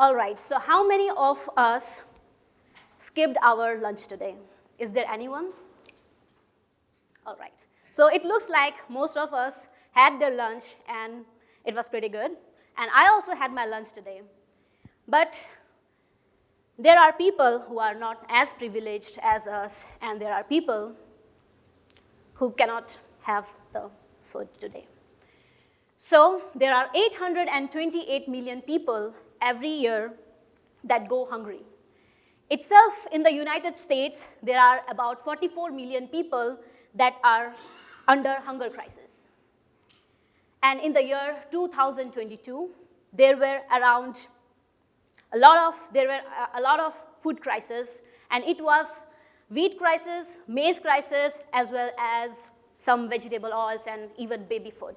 All right, so how many of us skipped our lunch today? Is there anyone? All right. So it looks like most of us had their lunch and it was pretty good. And I also had my lunch today. But there are people who are not as privileged as us, and there are people who cannot have the food today. So there are 828 million people every year that go hungry. Itself, in the United States, there are about 44 million people that are under hunger crisis. And in the year 2022, there were a lot of food crisis, and it was wheat crisis, maize crisis, as well as some vegetable oils and even baby food.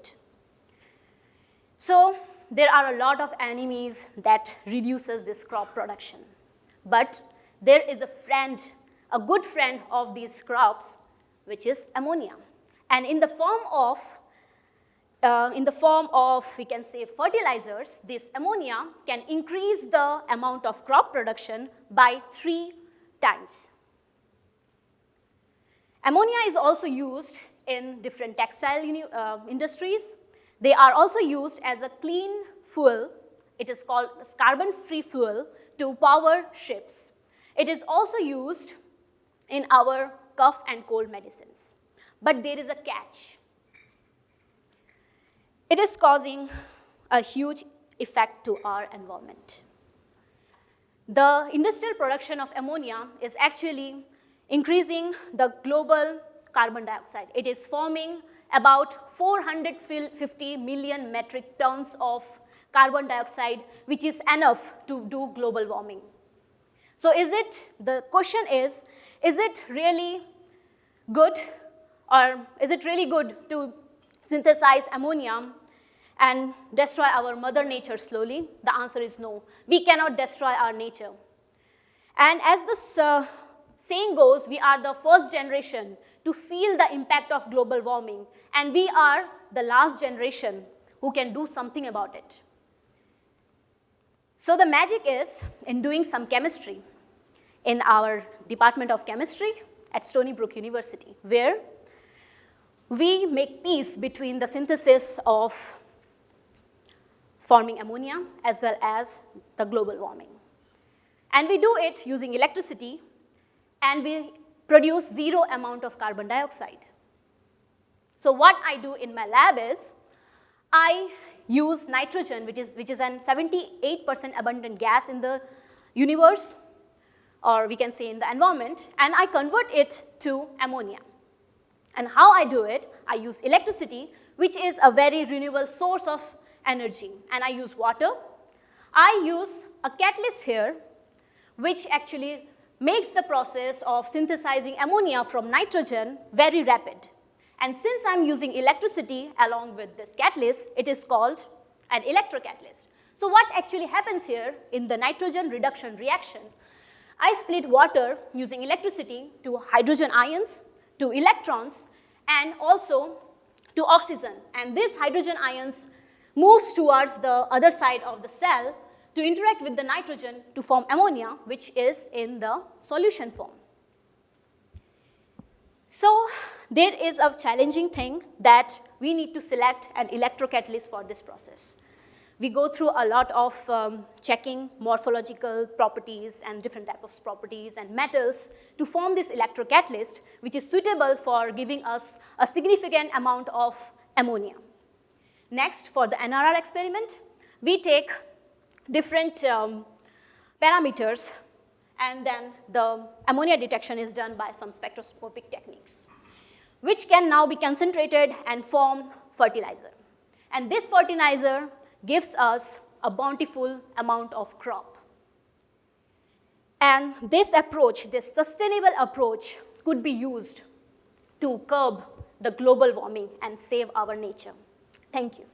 So there are a lot of enemies that reduces this crop production. But there is a good friend of these crops, which is ammonia. And in the form of, we can say, fertilizers, this ammonia can increase the amount of crop production by 3 times. Ammonia is also used in different textile industries. They are also used as a clean fuel. It is called carbon-free fuel to power ships. It is also used in our cough and cold medicines. But there is a catch. It is causing a huge effect to our environment. The industrial production of ammonia is actually increasing the global carbon dioxide. It is forming about 450 million metric tons of carbon dioxide, which is enough to do global warming. So the question is it really good, or is it really good to synthesize ammonia and destroy our mother nature slowly? The answer is no. We cannot destroy our nature. And as this saying goes, we are the first generation to feel the impact of global warming, and we are the last generation who can do something about it. So the magic is in doing some chemistry in our Department of Chemistry at Stony Brook University, where we make peace between the synthesis of forming ammonia as well as the global warming. And we do it using electricity, and we produce 0 amount of carbon dioxide. So what I do in my lab is I use nitrogen, which is an 78% abundant gas in the universe, or we can say in the environment, and I convert it to ammonia. And how I do it, I use electricity, which is a very renewable source of energy, and I use water. I use a catalyst here, which actually makes the process of synthesizing ammonia from nitrogen very rapid. And since I'm using electricity along with this catalyst, it is called an electrocatalyst. So what actually happens here in the nitrogen reduction reaction, I split water using electricity to hydrogen ions, to electrons, and also to oxygen. And this hydrogen ions moves towards the other side of the cell to interact with the nitrogen to form ammonia, which is in the solution form. So there is a challenging thing that we need to select an electrocatalyst for this process. We go through a lot of checking morphological properties and different types of properties and metals to form this electrocatalyst, which is suitable for giving us a significant amount of ammonia. Next, for the NRR experiment, we take different parameters, and then the ammonia detection is done by some spectroscopic techniques, which can now be concentrated and form fertilizer. And this fertilizer gives us a bountiful amount of crop. And this approach, this sustainable approach, could be used to curb the global warming and save our nature. Thank you.